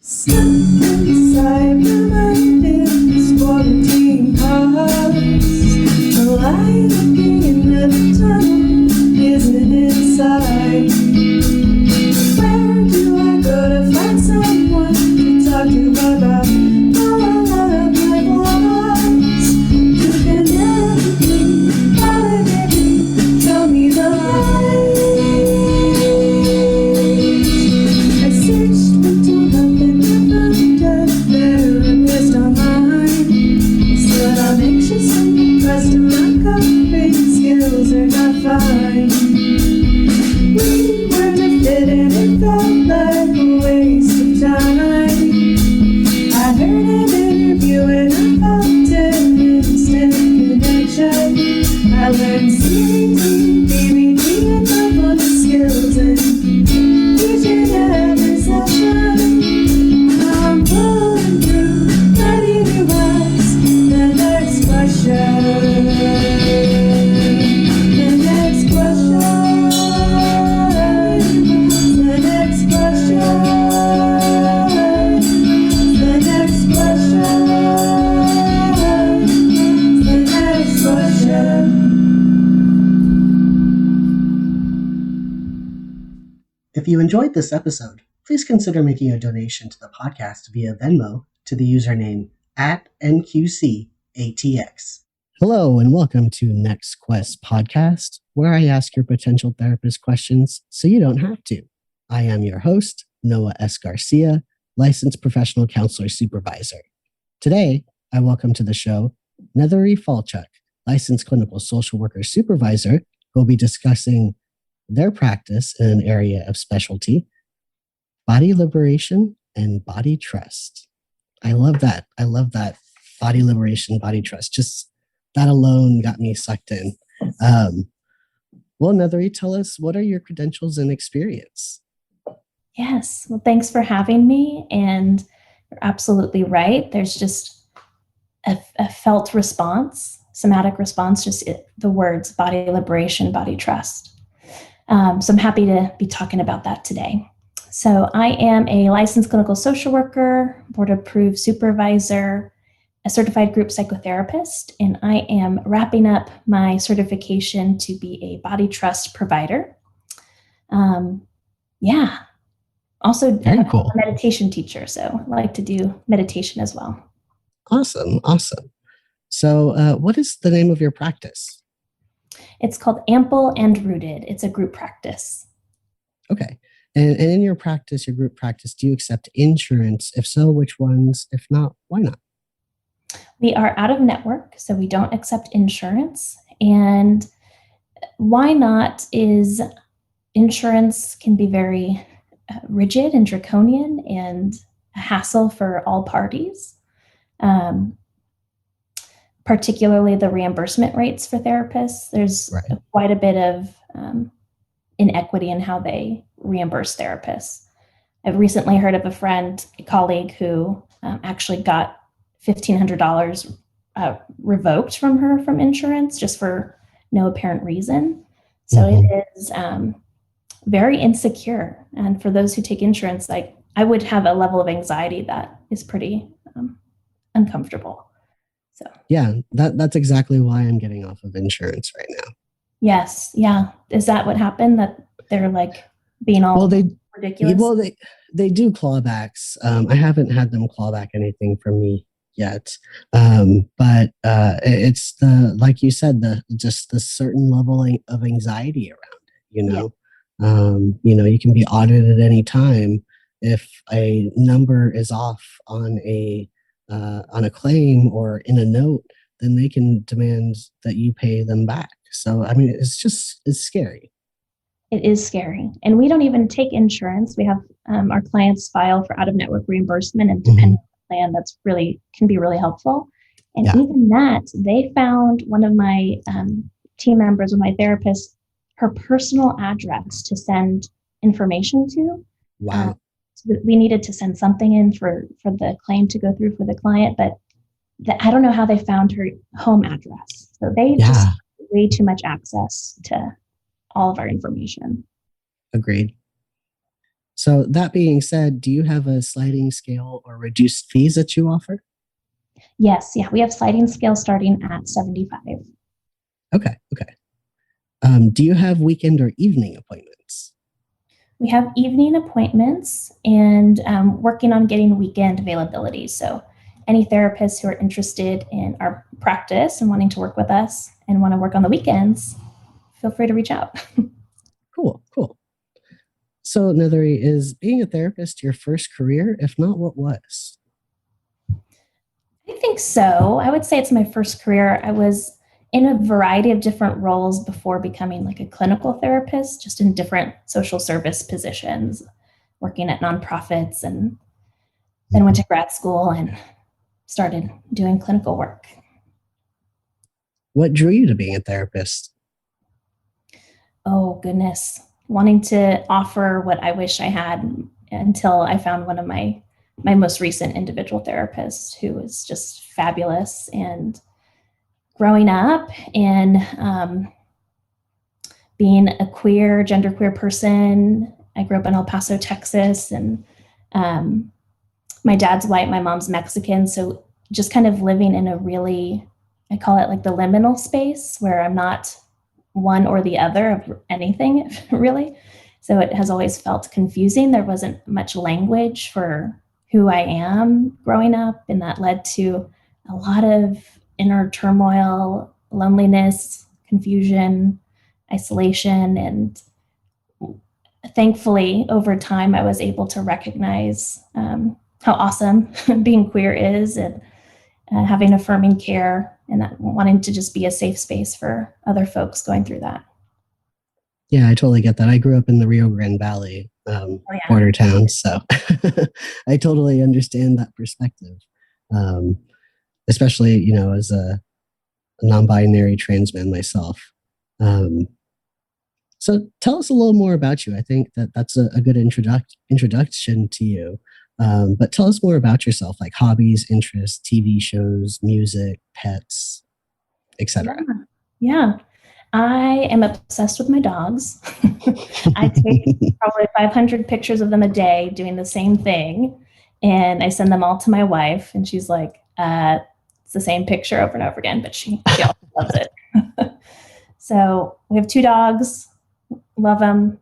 Stuck inside my mind in this quarantine house. The light at the end of the tunnel isn't in sight. Where do I go to find someone to talk to about all of my wants? You can never be holiday. Tell me the light. I searched until nothing there and missed online. Said I'm anxious and depressed and my coping skills are not fine. We weren't a fit and it felt like a waste of time. I heard an interview and I felt an instant connection. I learned CAT, BBD and my vocal skills and each and every session. I'm going through, ready to ask the next question. The next question. The next question. The next question. The next question. If you enjoyed this episode, please consider making a donation to the podcast via Venmo to the username @NQCATX. Hello, and welcome to NextQuest podcast, where I ask your potential therapist questions so you don't have to. I am your host, Noah S. Garcia, licensed professional counselor supervisor. Today, I welcome to the show Neathery Falchuk, licensed clinical social worker supervisor, who will be discussing their practice in an area of specialty, body liberation and body trust. I love that. Body liberation, body trust. Just that alone got me sucked in. Well, Neathery, tell us, what are your credentials and experience? Yes. Well, thanks for having me. And you're absolutely right. There's just a felt response, somatic response, the words body liberation, body trust. So I'm happy to be talking about that today. So I am a licensed clinical social worker, board-approved supervisor, a certified group psychotherapist, and I am wrapping up my certification to be a body trust provider. Also, Very cool. I'm a meditation teacher, so I like to do meditation as well. Awesome. So what is the name of your practice? It's called Ample and Rooted. It's a group practice. Okay. And in your practice, your group practice, do you accept insurance? If so, which ones? If not, why not? We are out of network, so we don't accept insurance. And why not is insurance can be very rigid and draconian and a hassle for all parties. Particularly the reimbursement rates for therapists. There's quite a bit of inequity in how they reimburse therapists. I've recently heard of a colleague who actually got $1,500 revoked from insurance just for no apparent reason. So It is very insecure. And for those who take insurance, I would have a level of anxiety that is pretty uncomfortable. So yeah, that's exactly why I'm getting off of insurance right now. Yes. Yeah. Is that what happened? That they're being all ridiculous? Well, they do clawbacks. I haven't had them claw back anything from me yet. But it's like you said, the certain level of anxiety around it, Yeah. You can be audited at any time. If a number is off on a claim or in a note, then they can demand that you pay them back. So, I mean, it's scary. It is scary. And we don't even take insurance. We have our clients file for out-of-network reimbursement, and depending on the plan, that's can be really helpful. And even that, they found one of my team members, my therapist, her personal address to send information to. Wow. So we needed to send something in for the claim to go through for the client, but I don't know how they found her home address. So they just have way too much access to all of our information. Agreed. So that being said, do you have a sliding scale or reduced fees that you offer? Yes, yeah, we have sliding scale starting at $75. Okay. Do you have weekend or evening appointments? We have evening appointments and working on getting weekend availability. So any therapists who are interested in our practice and wanting to work with us and want to work on the weekends, feel free to reach out. Cool. So, Neathery, is being a therapist your first career? If not, what was? I think so. I would say it's my first career. I was in a variety of different roles before becoming like a clinical therapist, just in different social service positions, working at nonprofits, and then went to grad school and started doing clinical work. What drew you to being a therapist? Oh, goodness. Wanting to offer what I wish I had until I found one of my most recent individual therapists who was just fabulous. And growing up and being a genderqueer person, I grew up in El Paso, Texas, and my dad's white, my mom's Mexican. So just kind of living in a really, I call it like the liminal space where I'm not one or the other of anything, really. So it has always felt confusing. There wasn't much language for who I am growing up, and that led to a lot of inner turmoil, loneliness, confusion, isolation. And thankfully, over time, I was able to recognize how awesome being queer is, and having affirming care, and that wanting to just be a safe space for other folks going through that. Yeah, I totally get that. I grew up in the Rio Grande Valley, border town, so I totally understand that perspective. Especially, as a non-binary trans man myself. So tell us a little more about you. I think that's a good introduction to you. But tell us more about yourself, like hobbies, interests, TV shows, music, pets, etc. Yeah. I am obsessed with my dogs. I take probably 500 pictures of them a day doing the same thing. And I send them all to my wife, and she's like, it's the same picture over and over again, but she also loves it. So we have 2 dogs, love them,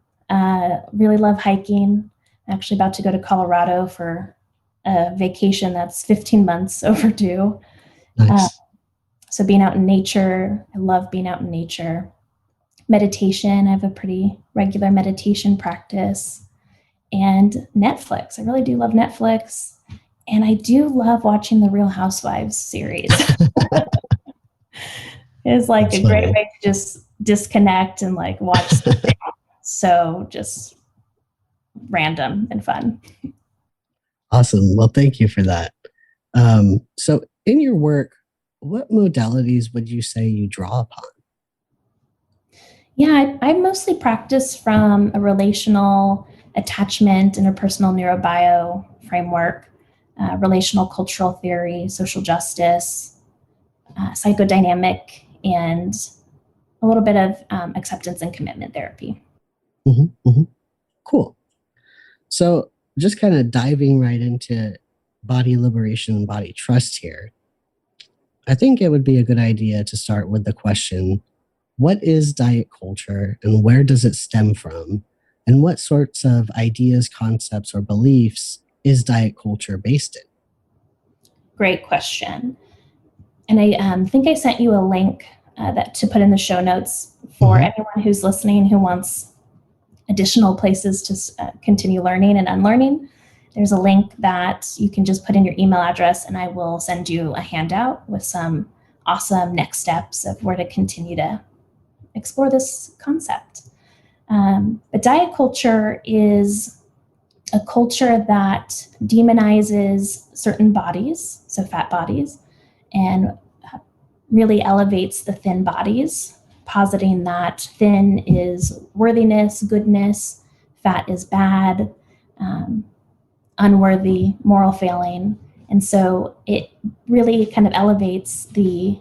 really love hiking. I'm actually about to go to Colorado for a vacation that's 15 months overdue. Nice. So being out in nature, I love being out in nature. Meditation, I have a pretty regular meditation practice. And Netflix, I really do love Netflix. And I do love watching the Real Housewives series. It's like That's a great way to just disconnect and like watch something so just random and fun. Awesome. Well, thank you for that. So in your work, what modalities would you say you draw upon? Yeah, I mostly practice from a relational attachment, interpersonal neurobio framework, relational cultural theory, social justice, psychodynamic, and a little bit of acceptance and commitment therapy. Cool. So just kind of diving right into body liberation and body trust here, I think it would be a good idea to start with the question, what is diet culture and where does it stem from? And what sorts of ideas, concepts, or beliefs is diet culture based in? Great question. And I think I sent you a link that to put in the show notes for anyone who's listening who wants additional places to continue learning and unlearning. There's a link that you can just put in your email address, and I will send you a handout with some awesome next steps of where to continue to explore this concept. But diet culture is a culture that demonizes certain bodies, so fat bodies, and really elevates the thin bodies, positing that thin is worthiness, goodness, fat is bad, unworthy, moral failing. And so it really kind of elevates the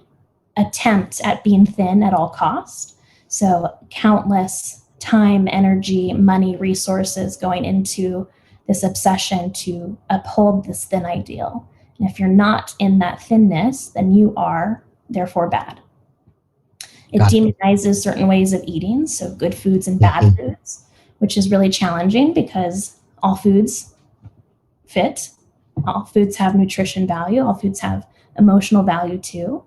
attempt at being thin at all cost. So countless time, energy, money, resources going into this obsession to uphold this thin ideal. And if you're not in that thinness, then you are therefore bad. It demonizes certain ways of eating, so good foods and bad foods, which is really challenging because all foods fit. All foods have nutrition value. All foods have emotional value too.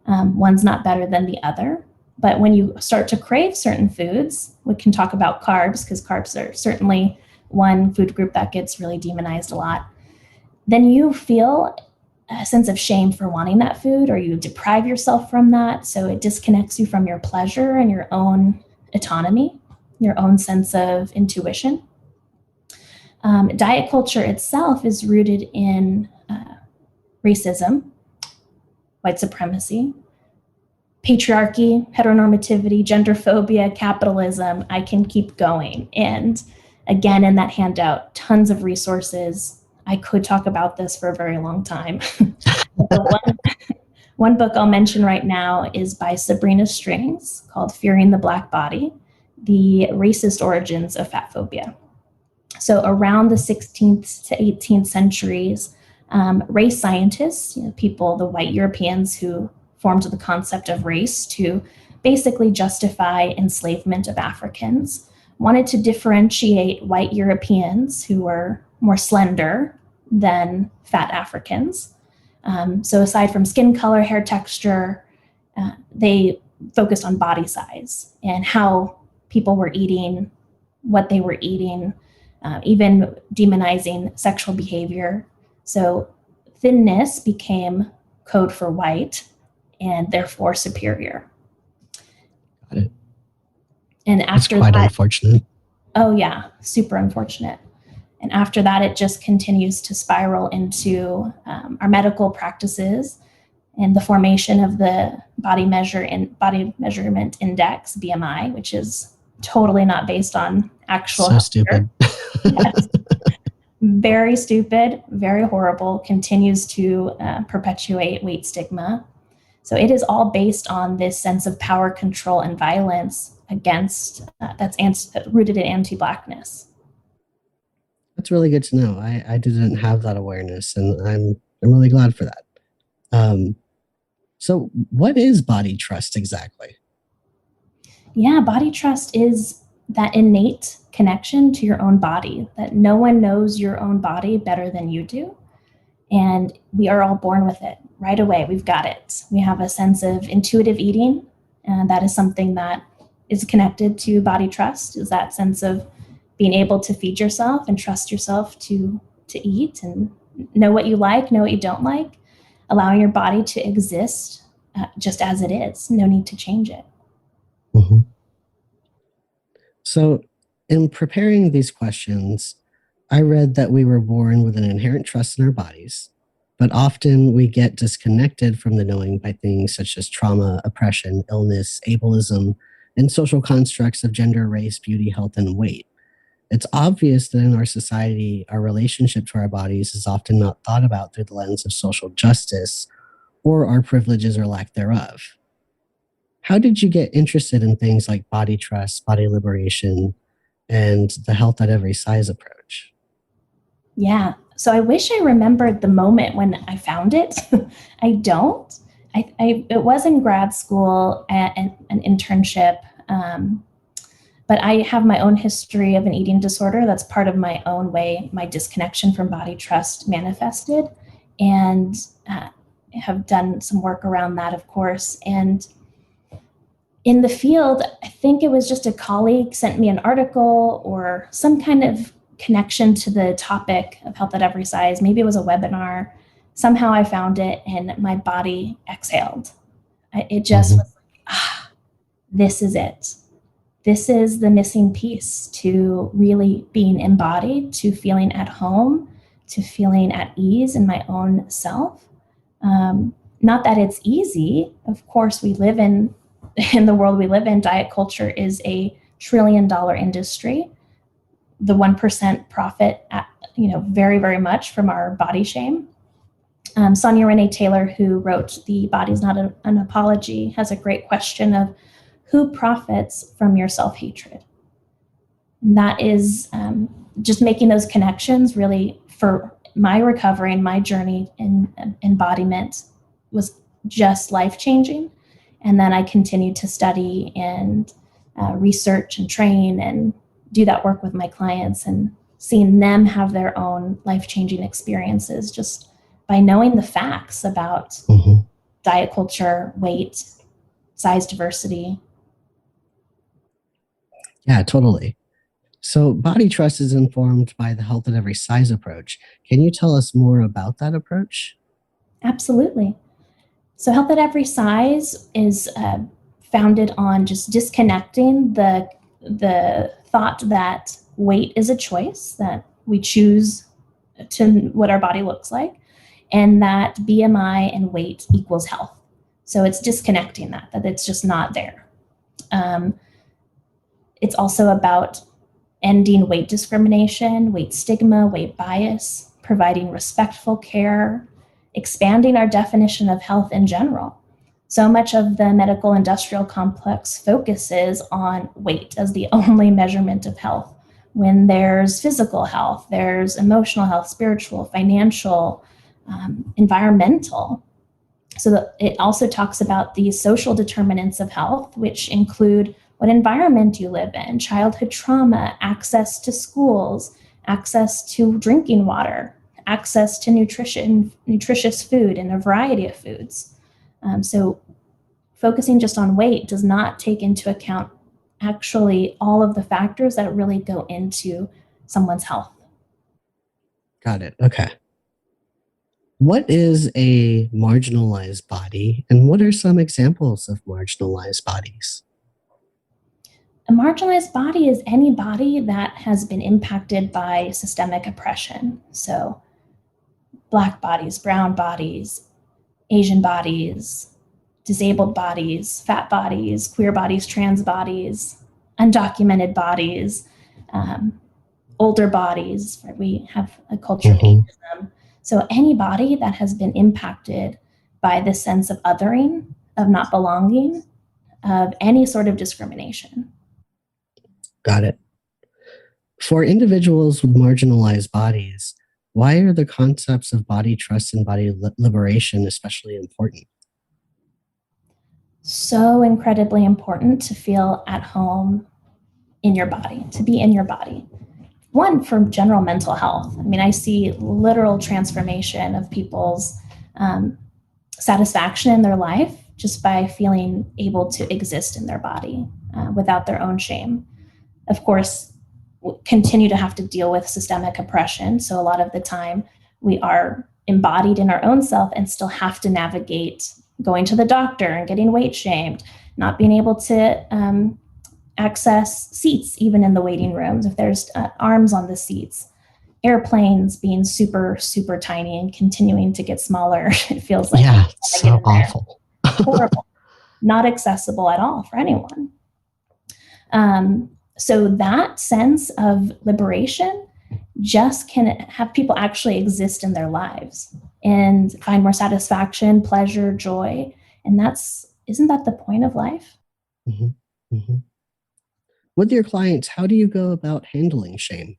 One's not better than the other. But when you start to crave certain foods, we can talk about carbs, because carbs are certainly one food group that gets really demonized a lot. Then you feel a sense of shame for wanting that food, or you deprive yourself from that. So it disconnects you from your pleasure and your own autonomy, your own sense of intuition. Diet culture itself is rooted in racism, white supremacy, patriarchy, heteronormativity, gender phobia, capitalism. I can keep going. And again, in that handout, tons of resources. I could talk about this for a very long time. One book I'll mention right now is by Sabrina Strings called Fearing the Black Body, The Racist Origins of Fatphobia. So around the 16th to 18th centuries, race scientists, people, the white Europeans who formed the concept of race to basically justify enslavement of Africans, wanted to differentiate white Europeans who were more slender than fat Africans. So aside from skin color, hair texture, they focused on body size and how people were eating, what they were eating, even demonizing sexual behavior. So thinness became code for white and therefore superior. Got it. And after That's quite unfortunate. Oh yeah, super unfortunate. And after that, it just continues to spiral into our medical practices and the formation of the body measurement index, BMI, which is totally not based on actual so stupid. Yes. Very stupid, very horrible, continues to perpetuate weight stigma. So it is all based on this sense of power, control, and violence against that's rooted in anti-Blackness. That's really good to know. I didn't have that awareness, and I'm really glad for that. So what is body trust exactly? Yeah, body trust is that innate connection to your own body, that no one knows your own body better than you do. And we are all born with it right away. We've got it. We have a sense of intuitive eating, and that is something that is connected to body trust, is that sense of being able to feed yourself and trust yourself to eat and know what you like, know what you don't like, allowing your body to exist just as it is. No need to change it. Mm-hmm. So in preparing these questions, I read that we were born with an inherent trust in our bodies, but often we get disconnected from the knowing by things such as trauma, oppression, illness, ableism, and social constructs of gender, race, beauty, health, and weight. It's obvious that in our society, our relationship to our bodies is often not thought about through the lens of social justice or our privileges or lack thereof. How did you get interested in things like body trust, body liberation, and the health at every size approach? Yeah. So I wish I remembered the moment when I found it. I don't. It was in grad school and an internship. But I have my own history of an eating disorder. That's part of my own way my disconnection from body trust manifested, and have done some work around that, of course. And in the field, I think it was just a colleague sent me an article or some kind of connection to the topic of health at every size. Maybe it was a webinar. Somehow I found it and my body exhaled. It just was like, this is it. This is the missing piece to really being embodied, to feeling at home, to feeling at ease in my own self. Not that it's easy. Of course, we live in the world we live in. Diet culture is a $1 trillion industry. The 1% profit, very, very much from our body shame. Sonia Renee Taylor, who wrote The Body's Not an Apology, has a great question of who profits from your self-hatred. And that is just making those connections really for my recovery and my journey in embodiment was just life-changing. And then I continued to study and research and train and do that work with my clients, and seeing them have their own life-changing experiences just by knowing the facts about diet culture, weight, size diversity. Yeah, totally. So body trust is informed by the health at every size approach. Can you tell us more about that approach? Absolutely. So health at every size is founded on just disconnecting the thought that weight is a choice, that we choose to what our body looks like, and that BMI and weight equals health. So it's disconnecting that it's just not there. It's also about ending weight discrimination, weight stigma, weight bias, providing respectful care, expanding our definition of health in general. So much of the medical industrial complex focuses on weight as the only measurement of health, when there's physical health, there's emotional health, spiritual, financial, environmental. So it also talks about the social determinants of health, which include what environment you live in, childhood trauma, access to schools, access to drinking water, access to nutritious food and a variety of foods. So focusing just on weight does not take into account actually all of the factors that really go into someone's health. Got it. Okay. What is a marginalized body, and what are some examples of marginalized bodies? A marginalized body is any body that has been impacted by systemic oppression. So Black bodies, brown bodies, Asian bodies, disabled bodies, fat bodies, queer bodies, trans bodies, undocumented bodies, older bodies. We have a culture of ageism. So any body that has been impacted by this sense of othering, of not belonging, of any sort of discrimination. Got it. For individuals with marginalized bodies, why are the concepts of body trust and body liberation especially important? So incredibly important to feel at home in your body, to be in your body. One, for general mental health. I mean, I see literal transformation of people's satisfaction in their life just by feeling able to exist in their body without their own shame. Of course, continue to have to deal with systemic oppression. So a lot of the time we are embodied in our own self and still have to navigate going to the doctor and getting weight shamed, not being able to access seats, even in the waiting rooms, if there's arms on the seats, airplanes being super, super tiny and continuing to get smaller. It feels like so awful. Horrible, not accessible at all for anyone. So that sense of liberation just can have people actually exist in their lives and find more satisfaction, pleasure, joy. And isn't that the point of life? Mm-hmm. Mm-hmm. With your clients, how do you go about handling shame?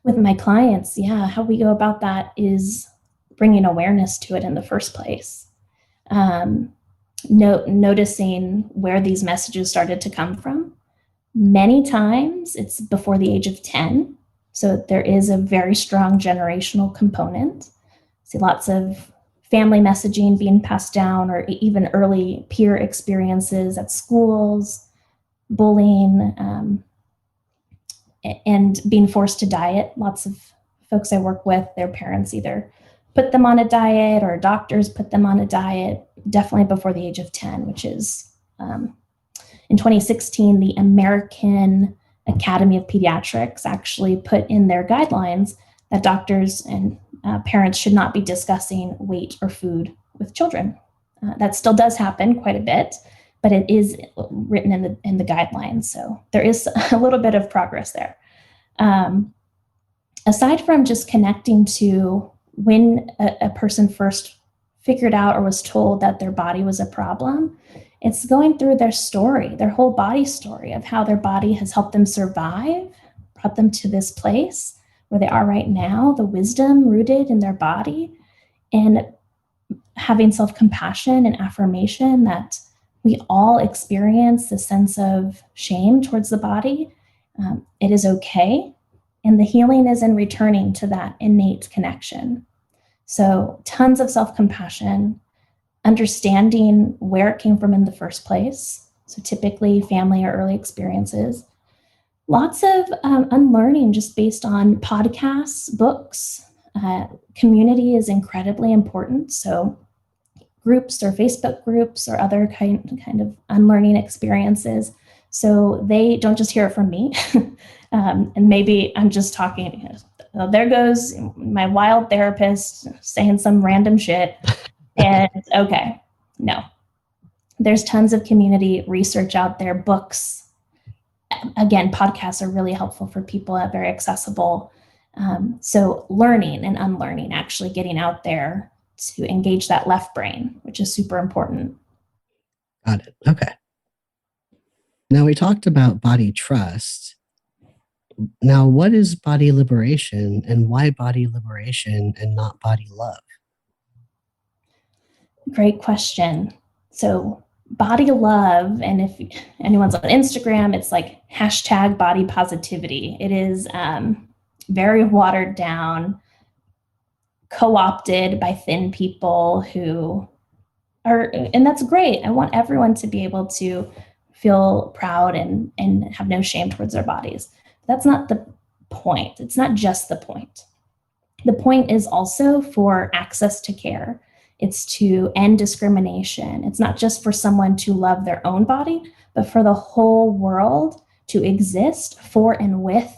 With my clients, how we go about that is bringing awareness to it in the first place. Noticing where these messages started to come from. Many times it's before the age of 10. So there is a very strong generational component. See lots of family messaging being passed down, or even early peer experiences at schools, bullying, and being forced to diet. Lots of folks I work with, their parents either put them on a diet or doctors put them on a diet, definitely before the age of 10, which is in 2016, the American Academy of Pediatrics actually put in their guidelines that doctors and parents should not be discussing weight or food with children. That still does happen quite a bit, but it is written in the guidelines. So there is a little bit of progress there. Aside from just connecting to when a person first figured out or was told that their body was a problem, it's going through their story, their whole body story of how their body has helped them survive, brought them to this place where they are right now, the wisdom rooted in their body, and having self-compassion and affirmation that we all experience the sense of shame towards the body. It is okay. And the healing is in returning to that innate connection. So tons of self-compassion, understanding where it came from in the first place. So typically family or early experiences. Lots of unlearning just based on podcasts, books. Community is incredibly important. So groups or Facebook groups or other kind of unlearning experiences. So they don't just hear it from me. And maybe I'm just talking, there goes my wild therapist saying some random shit. And okay, no. There's tons of community research out there, books. Again, podcasts are really helpful for people, very accessible. So learning and unlearning, actually getting out there to engage that left brain, which is super important. Got it. Okay. Now we talked about body trust. Now, what is body liberation, and why body liberation and not body love? Great question. So body love, and if anyone's on Instagram, it's like hashtag body positivity. It is very watered down, co-opted by thin people who are, and that's great. I want everyone to be able to feel proud and have no shame towards their bodies. That's not the point. It's not just the point. The point is also for access to care. It's to end discrimination. It's not just for someone to love their own body, but for the whole world to exist for and with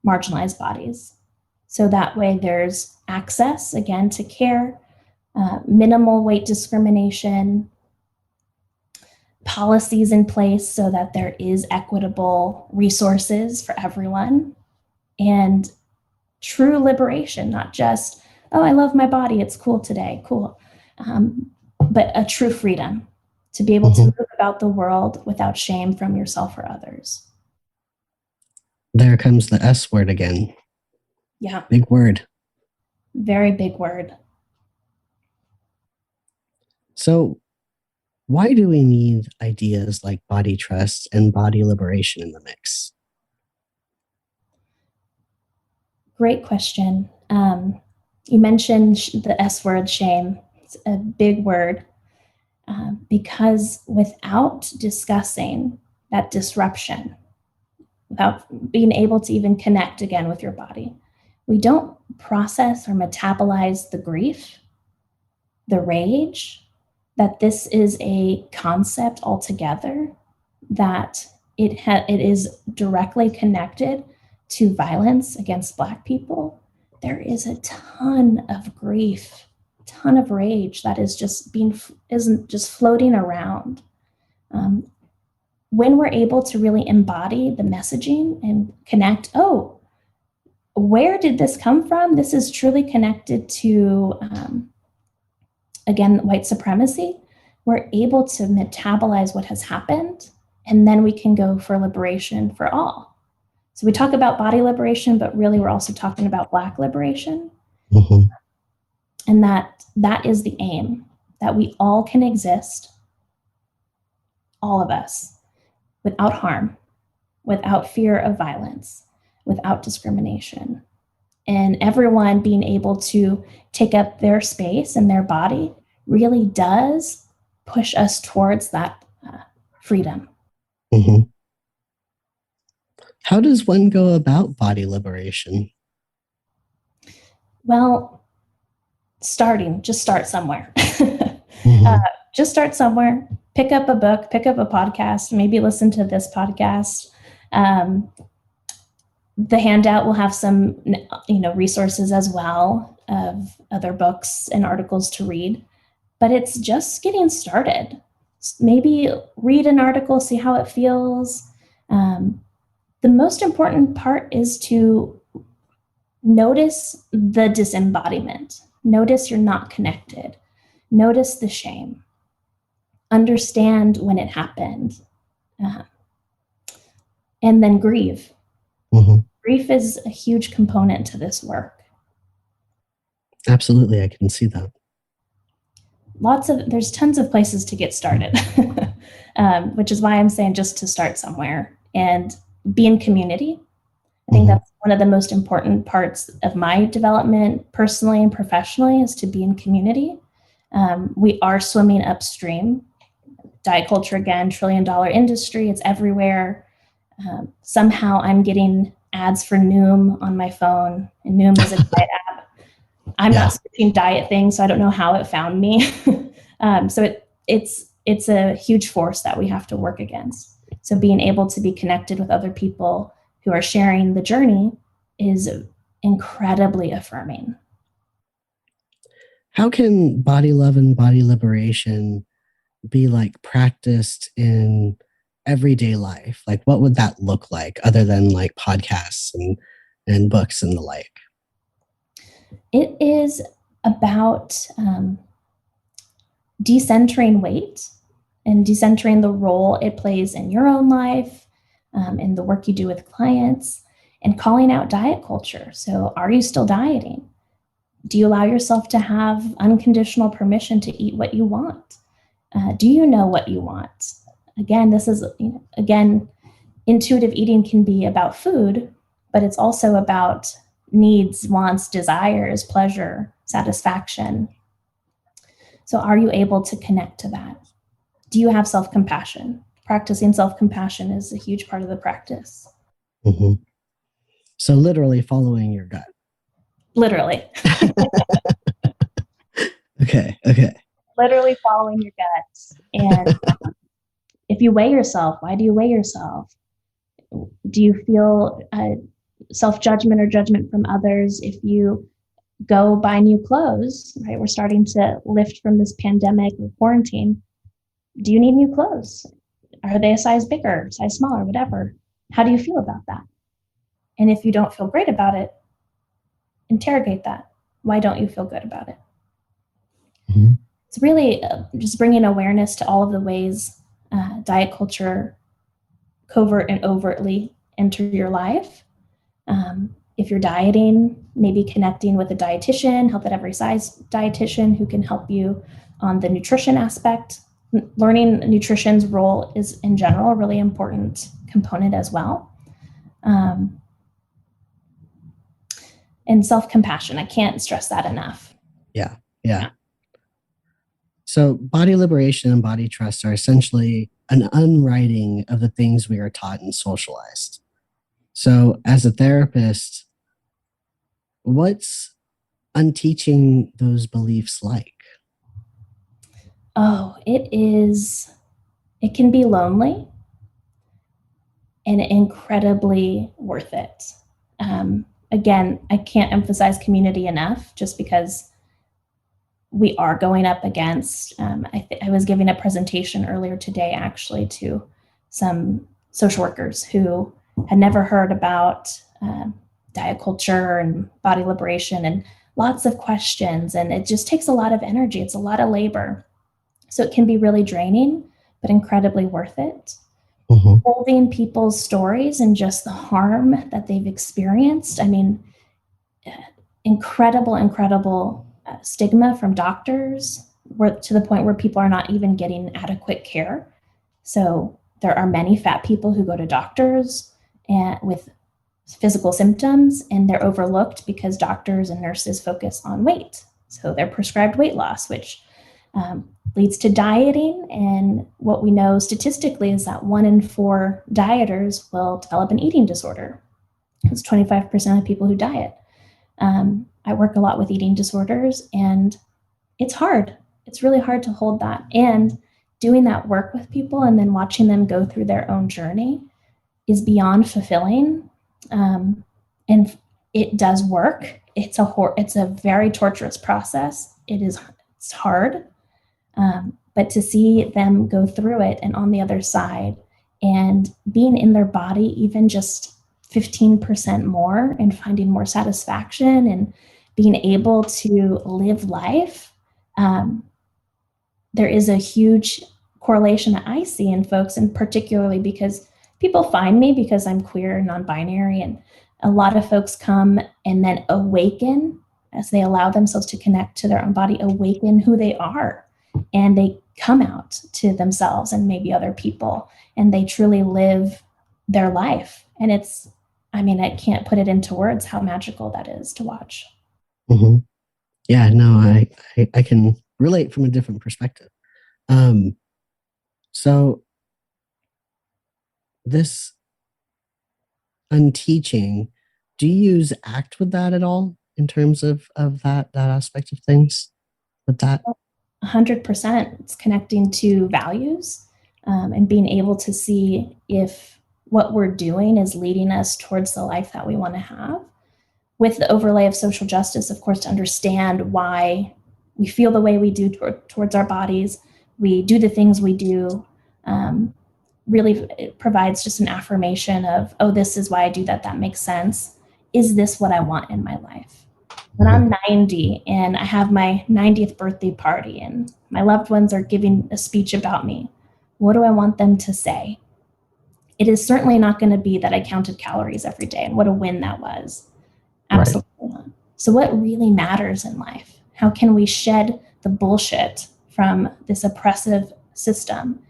marginalized bodies. So that way there's access, again, to care, minimal weight discrimination, policies in place so that there is equitable resources for everyone, and true liberation, not just, oh, I love my body, it's cool today, cool. But a true freedom to be able to move about the world without shame from yourself or others. There comes the S word again. Yeah. Big word. Very big word. So why do we need ideas like body trust and body liberation in the mix? Great question. You mentioned the S word, shame. It's a big word because without discussing that disruption, without being able to even connect again with your body, we don't process or metabolize the grief, the rage, that this is a concept altogether, that it is directly connected to violence against Black people. There is a ton of grief, ton of rage that is just isn't just floating around. When we're able to really embody the messaging and connect, oh, where did this come from? This is truly connected to, again, white supremacy. We're able to metabolize what has happened, and then we can go for liberation for all. So we talk about body liberation, but really we're also talking about Black liberation. And that is the aim, that we all can exist, all of us, without harm, without fear of violence, without discrimination. And everyone being able to take up their space and their body really does push us towards that freedom. How does one go about body liberation? Well, just start somewhere. Just start somewhere. Pick up a book, pick up a podcast, maybe listen to this podcast. The handout will have some, resources as well of other books and articles to read, but it's just getting started. Maybe read an article, see how it feels. The most important part is to notice the disembodiment. Notice you're not connected. Notice the shame. Understand when it happened. And then grieve. Grief is a huge component to this work. Absolutely, I can see that. There's tons of places to get started, which is why I'm saying just to start somewhere and be in community. I think that's one of the most important parts of my development personally and professionally, is to be in community. We are swimming upstream. Diet culture, again, $1 trillion industry, it's everywhere. Somehow I'm getting ads for Noom on my phone, and Noom is a diet app. I'm not searching diet things, so I don't know how it found me. So it's a huge force that we have to work against. So being able to be connected with other people who are sharing the journey is incredibly affirming. How can body love and body liberation be like practiced in everyday life? Like, what would that look like other than like podcasts and books and the like? It is about decentering weight and decentering the role it plays in your own life, in the work you do with clients, and calling out diet culture. So are you still dieting? Do you allow yourself to have unconditional permission to eat what you want? Do you know what you want? Again, intuitive eating can be about food, but it's also about needs, wants, desires, pleasure, satisfaction. So are you able to connect to that? Do you have self-compassion? Practicing self-compassion is a huge part of the practice. Mm-hmm. So literally following your gut. Literally. Okay. Literally following your gut. And if you weigh yourself, why do you weigh yourself? Do you feel self-judgment or judgment from others if you go buy new clothes, right? We're starting to lift from this pandemic or quarantine. Do you need new clothes? Are they a size bigger, size smaller, whatever? How do you feel about that? And if you don't feel great about it, interrogate that. Why don't you feel good about it? Mm-hmm. It's really just bringing awareness to all of the ways diet culture, covert and overtly, enter your life. If you're dieting, maybe connecting with a dietitian, Health at Every Size dietitian who can help you on the nutrition aspect. Learning nutrition's role is, in general, a really important component as well. And self-compassion, I can't stress that enough. Yeah. So body liberation and body trust are essentially an unwriting of the things we are taught and socialized. So as a therapist, what's unteaching those beliefs like? Oh, it can be lonely and incredibly worth it. Again, I can't emphasize community enough, just because we are going up against, I was giving a presentation earlier today, actually, to some social workers who had never heard about diet culture and body liberation, and lots of questions. And it just takes a lot of energy. It's a lot of labor. So it can be really draining, but incredibly worth it. Mm-hmm. Holding people's stories and just the harm that they've experienced. I mean, incredible stigma from doctors, to the point where people are not even getting adequate care. So there are many fat people who go to doctors and with physical symptoms, and they're overlooked because doctors and nurses focus on weight. So they're prescribed weight loss, which leads to dieting. And what we know statistically is that 1 in 4 dieters will develop an eating disorder. It's 25% of people who diet. I work a lot with eating disorders, and it's hard. It's really hard to hold that. And doing that work with people and then watching them go through their own journey is beyond fulfilling. And it does work. It's a very torturous process. It's hard. But to see them go through it and on the other side and being in their body, even just 15% more, and finding more satisfaction and being able to live life, there is a huge correlation that I see in folks, and particularly because people find me because I'm queer and non-binary, and A lot of folks come and then awaken as they allow themselves to connect to their own body, awaken who they are, and they come out to themselves and maybe other people, and they truly live their life. And I can't put it into words how magical that is to watch. Mm-hmm. Yeah, no, I can relate from a different perspective. So this unteaching, do you use ACT with that at all in terms of that aspect of things with that? 100%. It's connecting to values and being able to see if what we're doing is leading us towards the life that we want to have, with the overlay of social justice, of course, to understand why we feel the way we do towards our bodies, we do the things we do. Really, it provides just an affirmation of, oh, this is why I do that. That makes sense. Is this what I want in my life? When I'm 90 and I have my 90th birthday party and my loved ones are giving a speech about me, what do I want them to say? It is certainly not going to be that I counted calories every day and what a win that was. Absolutely not. So what really matters in life? How can we shed the bullshit from this oppressive system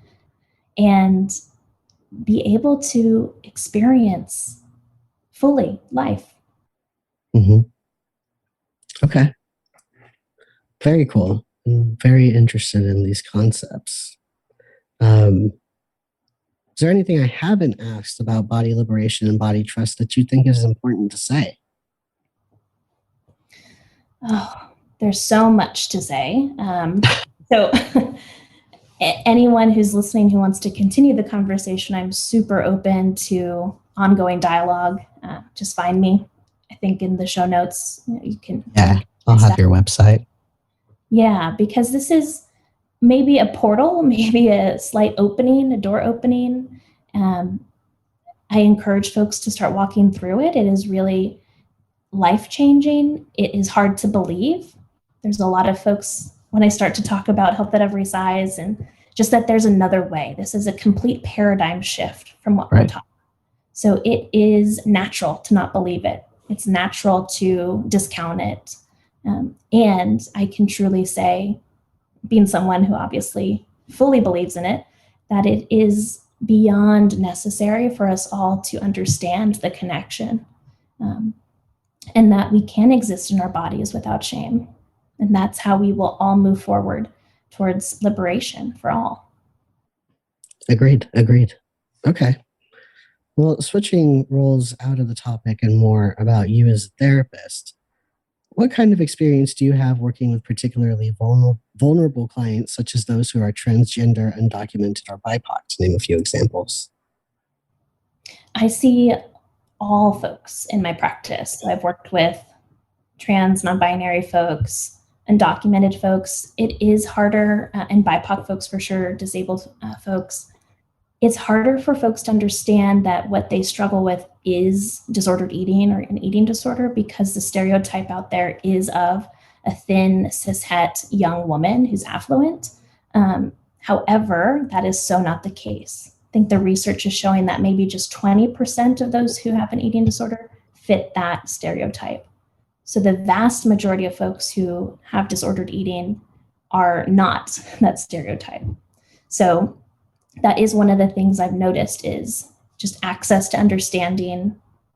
and be able to experience fully life? Mm-hmm. Okay. Very cool. I'm very interested in these concepts. Is there anything I haven't asked about body liberation and body trust that you think is important to say? Oh, there's so much to say. So anyone who's listening who wants to continue the conversation, I'm super open to ongoing dialogue. Just find me. I think in the show notes, you can. Yeah, I'll have your website. Yeah, because this is maybe a portal, maybe a slight opening, a door opening. I encourage folks to start walking through it. It is really life-changing. It is hard to believe. There's a lot of folks, when I start to talk about health at every size and just that there's another way. This is a complete paradigm shift from what we're taught. So it is natural to not believe it. It's natural to discount it. And I can truly say, being someone who obviously fully believes in it, that it is beyond necessary for us all to understand the connection, and that we can exist in our bodies without shame. And that's how we will all move forward towards liberation for all. Agreed. Okay. Well, switching roles out of the topic and more about you as a therapist, what kind of experience do you have working with particularly vulnerable clients, such as those who are transgender, undocumented, or BIPOC, to name a few examples? I see all folks in my practice. So I've worked with trans, non-binary folks, undocumented folks. It is harder, and BIPOC folks for sure, disabled folks. It's harder for folks to understand that what they struggle with is disordered eating or an eating disorder, because the stereotype out there is of a thin, cishet young woman who's affluent. However, that is so not the case. I think the research is showing that maybe just 20% of those who have an eating disorder fit that stereotype. So the vast majority of folks who have disordered eating are not that stereotype. So that is one of the things I've noticed, is just access to understanding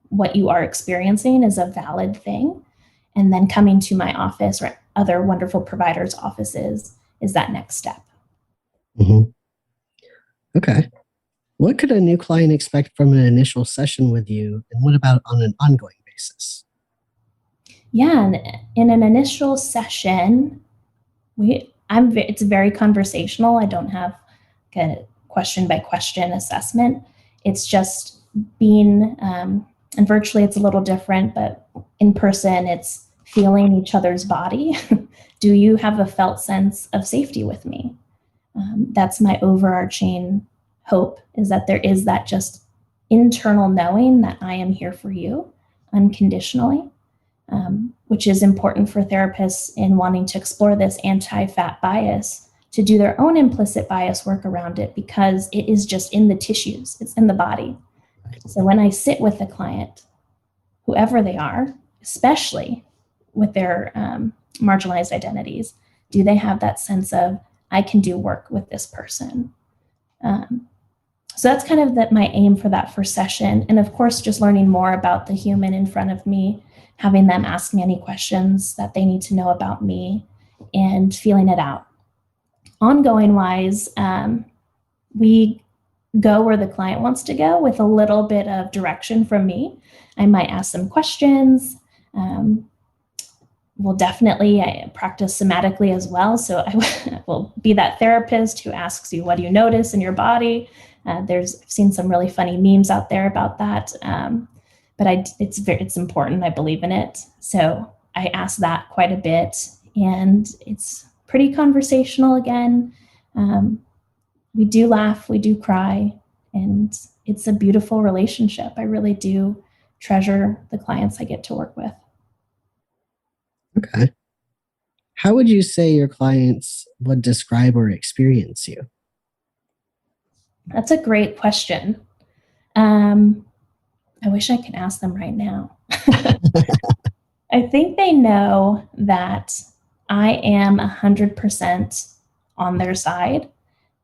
what you are experiencing is a valid thing. And then coming to my office or other wonderful providers' offices is that next step. Mm-hmm. Okay. What could a new client expect from an initial session with you? And what about on an ongoing basis? Yeah, and in an initial session, it's very conversational. I don't have a question by question assessment. It's just being, and virtually it's a little different, but in person, it's feeling each other's body. Do you have a felt sense of safety with me? That's my overarching hope, is that there is that just internal knowing that I am here for you unconditionally, which is important for therapists in wanting to explore this anti-fat bias, to do their own implicit bias work around it, because it is just in the tissues, it's in the body. So when I sit with a client, whoever they are, especially with their marginalized identities, do they have that sense of, I can do work with this person? So that's kind of my aim for that first session. And of course, just learning more about the human in front of me, having them ask me any questions that they need to know about me, and feeling it out. Ongoing wise, we go where the client wants to go with a little bit of direction from me. I might ask them questions. We'll definitely practice somatically as well. So I will be that therapist who asks you, what do you notice in your body? I've seen some really funny memes out there about that. But it's important. I believe in it. So I ask that quite a bit, and it's pretty conversational again. We do laugh, we do cry, and it's a beautiful relationship. I really do treasure the clients I get to work with. Okay. How would you say your clients would describe or experience you? That's a great question. I wish I could ask them right now. I think they know that I am 100% on their side,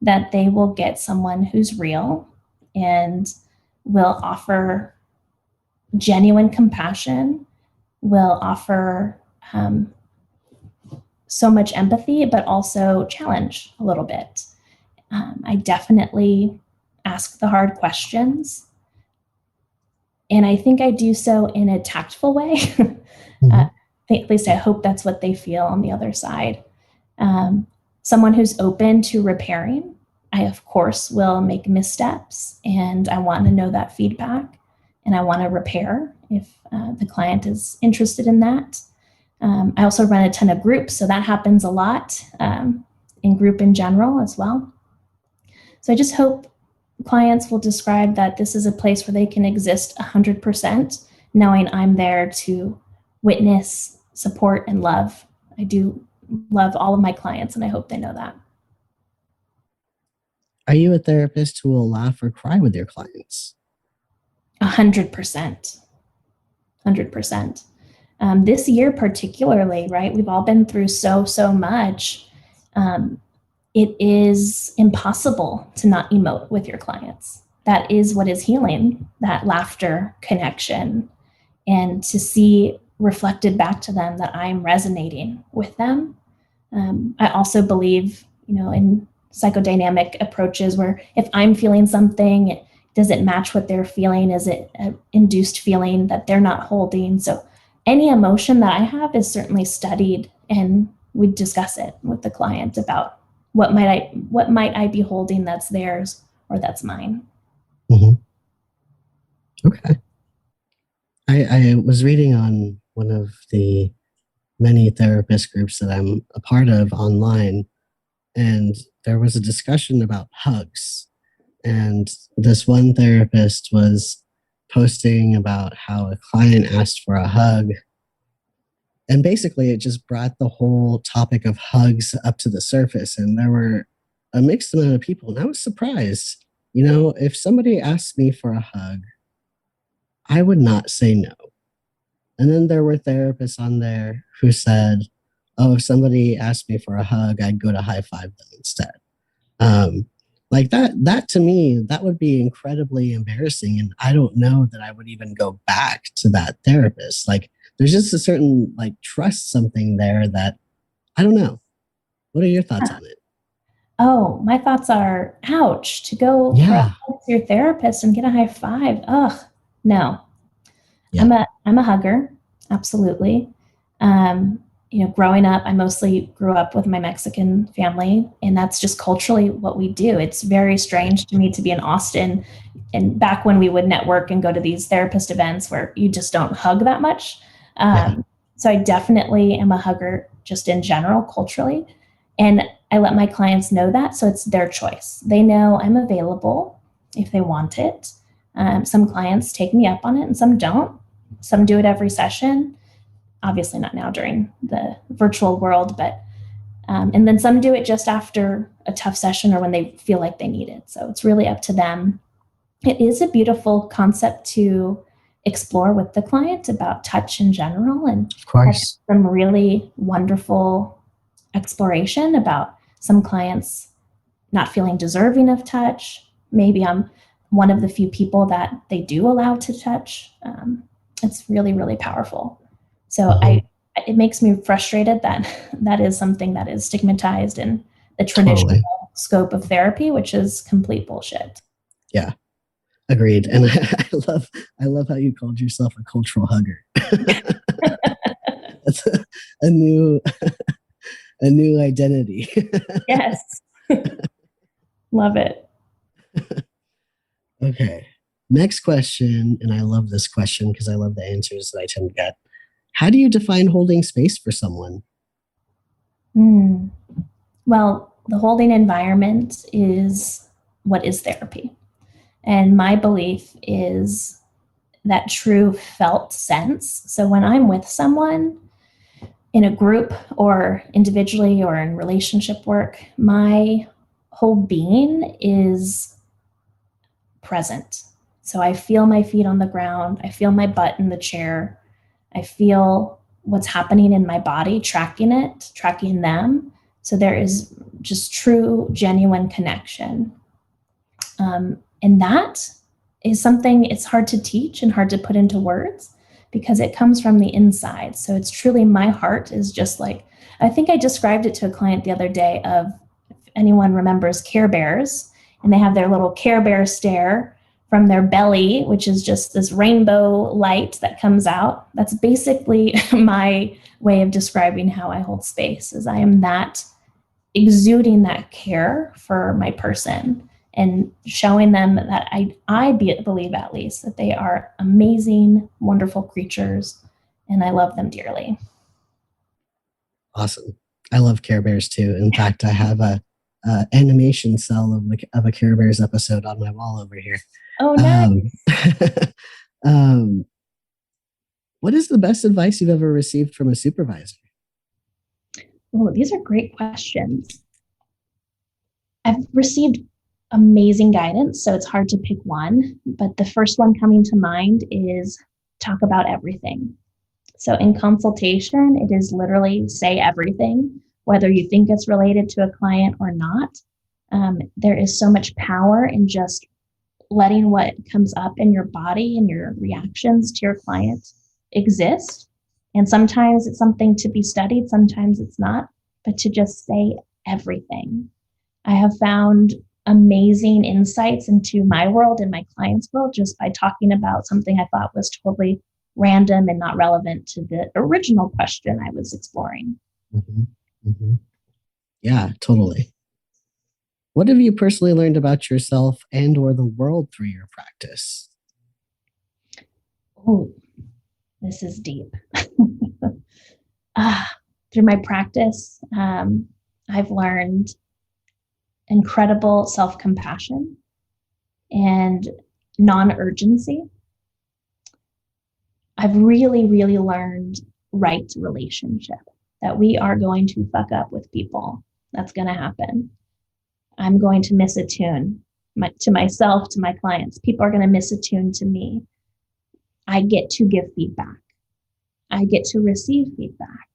that they will get someone who's real and will offer genuine compassion, will offer so much empathy, but also challenge a little bit. I definitely ask the hard questions, and I think I do so in a tactful way. Mm-hmm. At least I hope that's what they feel on the other side. Someone who's open to repairing. I, of course, will make missteps, and I want to know that feedback, and I want to repair if the client is interested in that. I also run a ton of groups, so that happens a lot in group in general as well. So I just hope clients will describe that this is a place where they can exist 100%, knowing I'm there to witness, support, and love. I do love all of my clients, and I hope they know that. Are you a therapist who will laugh or cry with your clients? 100%. 100%. This year particularly, right? We've all been through so much. It is impossible to not emote with your clients. That is what is healing, that laughter, connection, and to see reflected back to them that I'm resonating with them. I also believe, in psychodynamic approaches where if I'm feeling something, does it match what they're feeling? Is it an induced feeling that they're not holding? So any emotion that I have is certainly studied, and we discuss it with the client about what might I be holding that's theirs or that's mine. Mm-hmm. Okay. I was reading on one of the many therapist groups that I'm a part of online, and there was a discussion about hugs. And this one therapist was posting about how a client asked for a hug. And basically, it just brought the whole topic of hugs up to the surface. And there were a mixed amount of people. And I was surprised. If somebody asked me for a hug, I would not say no. And then there were therapists on there who said, oh, if somebody asked me for a hug, I'd go to high five them instead. Like that to me, that would be incredibly embarrassing. And I don't know that I would even go back to that therapist. Like, there's just a certain trust something there that I don't know. What are your thoughts on it? Oh, my thoughts are, ouch, to go to your therapist and get a high five. Ugh, no. Yeah. I'm a hugger. Absolutely. Growing up, I mostly grew up with my Mexican family, and that's just culturally what we do. It's very strange to me to be in Austin, and back when we would network and go to these therapist events where you just don't hug that much. So I definitely am a hugger just in general, culturally. And I let my clients know that, so it's their choice. They know I'm available if they want it. Some clients take me up on it and some don't. Some do it every session. Obviously not now during the virtual world, but and then some do it just after a tough session or when they feel like they need it. So it's really up to them. It is a beautiful concept to explore with the client about touch in general, and of course, some really wonderful exploration about some clients not feeling deserving of touch. Maybe I'm one of the few people that they do allow to touch. It's really, really powerful. So it makes me frustrated that that is something that is stigmatized in the traditional scope of therapy, which is complete bullshit. Yeah, agreed. And I love how you called yourself a cultural hugger. That's a new identity. Yes. Love it. Okay. Next question, and I love this question because I love the answers that I tend to get. How do you define holding space for someone? Well, the holding environment is what is therapy. And my belief is that true felt sense. So when I'm with someone in a group or individually or in relationship work, my whole being is present. So I feel my feet on the ground. I feel my butt in the chair. I feel what's happening in my body, tracking them. So there is just true, genuine connection. And that is something it's hard to teach and hard to put into words because it comes from the inside. So it's truly my heart is just like, I think I described it to a client the other day of, if anyone remembers Care Bears, and they have their little Care Bear stare from their belly, which is just this rainbow light that comes out. That's basically my way of describing how I hold space, is I am that exuding that care for my person and showing them that I believe at least that they are amazing, wonderful creatures, and I love them dearly. Awesome. I love Care Bears too. In fact, I have a animation cell of a Care Bears episode on my wall over here. Oh, nice. What is the best advice you've ever received from a supervisor? Oh, these are great questions. I've received amazing guidance, so it's hard to pick one, but the first one coming to mind is talk about everything. So in consultation, it is literally say everything, whether you think it's related to a client or not. There is so much power in just letting what comes up in your body and your reactions to your client exist. And sometimes it's something to be studied, sometimes it's not, but to just say everything. I have found amazing insights into my world and my client's world just by talking about something I thought was totally random and not relevant to the original question I was exploring. Mm-hmm. Mm-hmm. Yeah, totally. What have you personally learned about yourself and or the world through your practice? Oh, this is deep. Through my practice, I've learned incredible self-compassion and non-urgency. I've really, really learned right relationship, that we are going to fuck up with people. That's going to happen. I'm going to miss a tune to myself, to my clients. People are going to miss a tune to me. I get to give feedback. I get to receive feedback.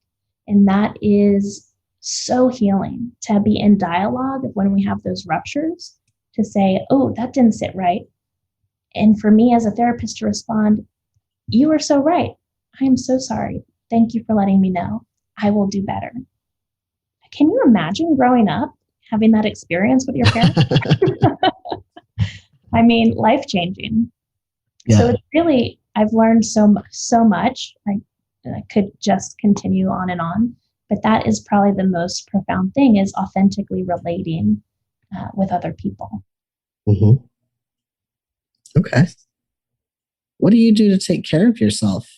And that is so healing, to be in dialogue when we have those ruptures, to say, oh, that didn't sit right. And for me as a therapist to respond, you are so right. I am so sorry. Thank you for letting me know. I will do better. Can you imagine growing up, having that experience with your parents? I mean, life-changing. Yeah. So it's really, I've learned so much. I could just continue on and on, but that is probably the most profound thing, is authentically relating with other people. Mm-hmm. Okay. What do you do to take care of yourself?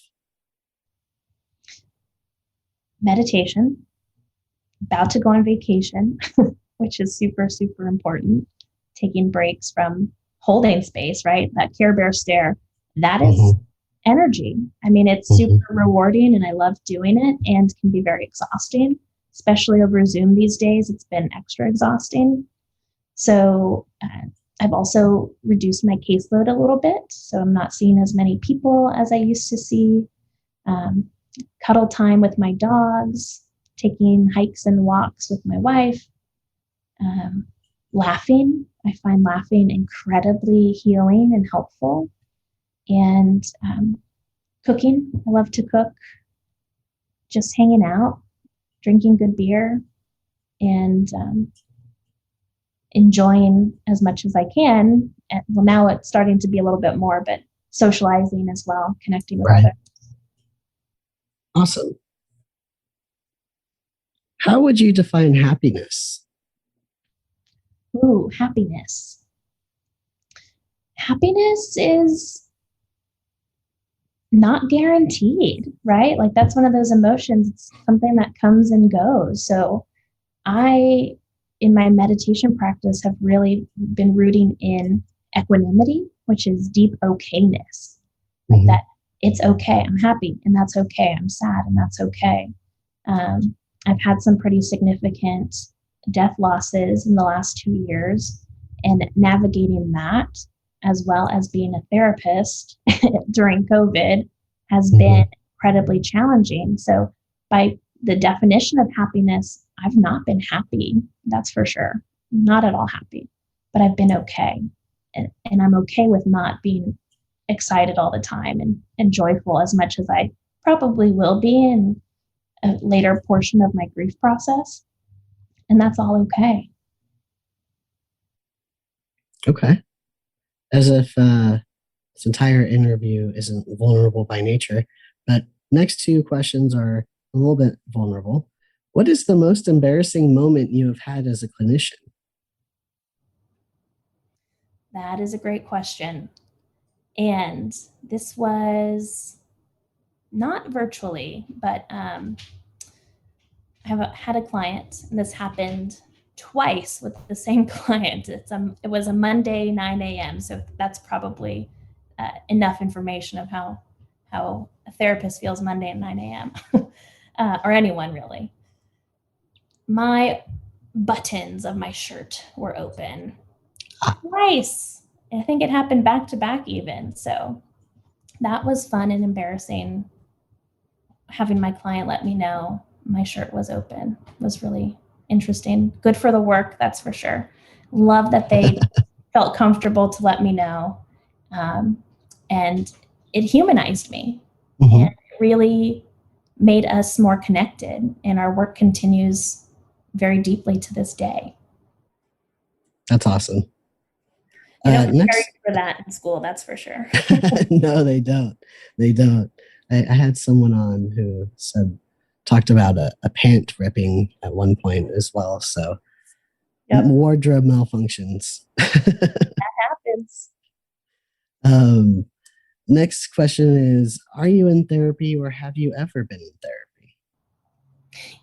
Meditation. About to go on vacation, which is super, super important. Taking breaks from holding space, right? That Care Bear stare, that is energy. I mean, it's super rewarding and I love doing it, and can be very exhausting, especially over Zoom these days. It's been extra exhausting. So I've also reduced my caseload a little bit, so I'm not seeing as many people as I used to see. Cuddle time with my dogs, taking hikes and walks with my wife, laughing. I find laughing incredibly healing and helpful. And cooking. I love to cook. Just hanging out, drinking good beer, and enjoying as much as I can. And, well, now it's starting to be a little bit more, but socializing as well, connecting with others. Awesome. How would you define happiness? Ooh, happiness. Happiness is not guaranteed, right? Like that's one of those emotions. It's something that comes and goes. So I, in my meditation practice, have really been rooting in equanimity, which is deep okayness. Like that it's okay. I'm happy and that's okay. I'm sad and that's okay. I've had some pretty significant death losses in the last 2 years, and navigating that, as well as being a therapist during COVID, has been incredibly challenging. So by the definition of happiness, I've not been happy. That's for sure. Not at all happy, but I've been okay. And I'm okay with not being excited all the time and joyful as much as I probably will be in a later portion of my grief process. And that's all okay. Okay. As if this entire interview isn't vulnerable by nature, but next two questions are a little bit vulnerable. What is the most embarrassing moment you have had as a clinician? That is a great question. And this was not virtually, but I had a client, and this happened twice with the same client. It was a Monday, 9 a.m. So that's probably enough information of how a therapist feels Monday at 9 a.m. Or anyone really. My buttons of my shirt were open twice. I think it happened back to back even. So that was fun and embarrassing. Having my client let me know my shirt was open was really interesting. Good for the work, that's for sure. Love that they felt comfortable to let me know. And it humanized me and really made us more connected. And our work continues very deeply to this day. That's awesome. They don't prepare you for that in school, that's for sure. No, they don't. They don't. I had someone on who talked about a pant ripping at one point as well. So wardrobe malfunctions. That happens. Next question is, are you in therapy or have you ever been in therapy?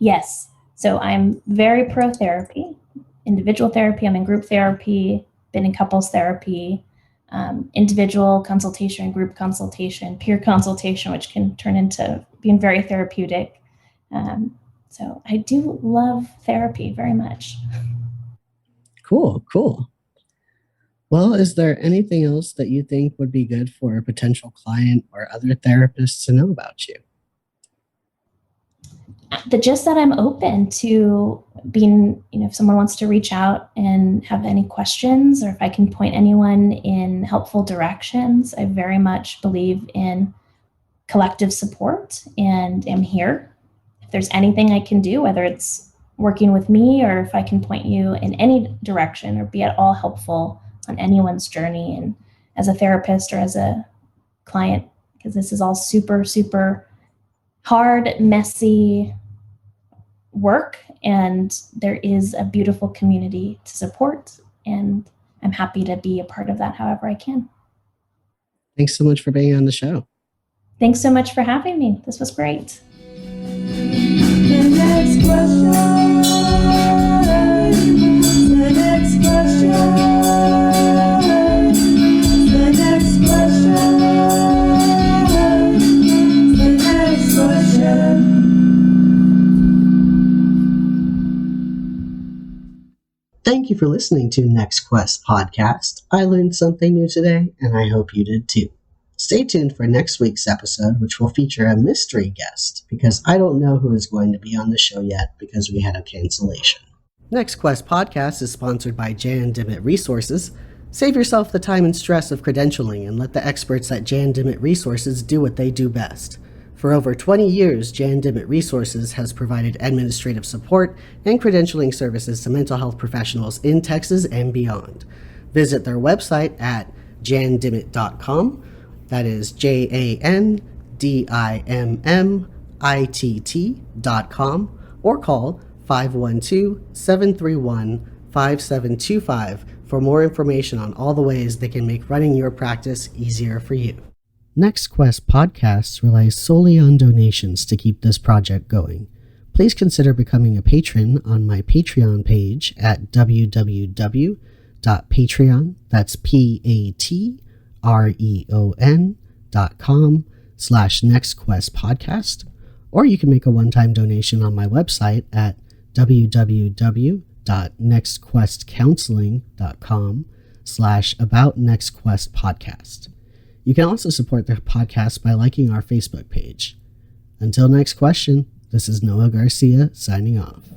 Yes. So I'm very pro therapy, individual therapy. I'm in group therapy, been in couples therapy, individual consultation, group consultation, peer consultation, which can turn into being very therapeutic. So I do love therapy very much. Cool. Well, is there anything else that you think would be good for a potential client or other therapists to know about you? Just that I'm open to being, if someone wants to reach out and have any questions, or if I can point anyone in helpful directions. I very much believe in collective support and am here. If there's anything I can do, whether it's working with me or if I can point you in any direction or be at all helpful on anyone's journey, and as a therapist or as a client, because this is all super, super hard, messy work, and there is a beautiful community to support, and I'm happy to be a part of that however I can. Thanks so much for being on the show. Thanks so much for having me. This was great. The next question. The next question. The next question. The next question. Thank you for listening to NextQuest Podcast. I learned something new today, and I hope you did too. Stay tuned for next week's episode, which will feature a mystery guest, because I don't know who is going to be on the show yet because we had a cancellation. NextQuest Podcast is sponsored by Jan Dimmitt Resources. Save yourself the time and stress of credentialing and let the experts at Jan Dimmitt Resources do what they do best. For over 20 years, Jan Dimmitt Resources has provided administrative support and credentialing services to mental health professionals in Texas and beyond. Visit their website at jandimmitt.com. That is JANDIMMITT.com, or call 512-731-5725 for more information on all the ways they can make running your practice easier for you. NextQuest Podcasts relies solely on donations to keep this project going. Please consider becoming a patron on my Patreon page at www.patreon, that's patreon.com/NextQuestPodcast, or you can make a one-time donation on my website at www.nextquestcounseling.com/aboutnextquestpodcast. You can also support the podcast by liking our Facebook page. Until next question, this is Noah Garcia signing off.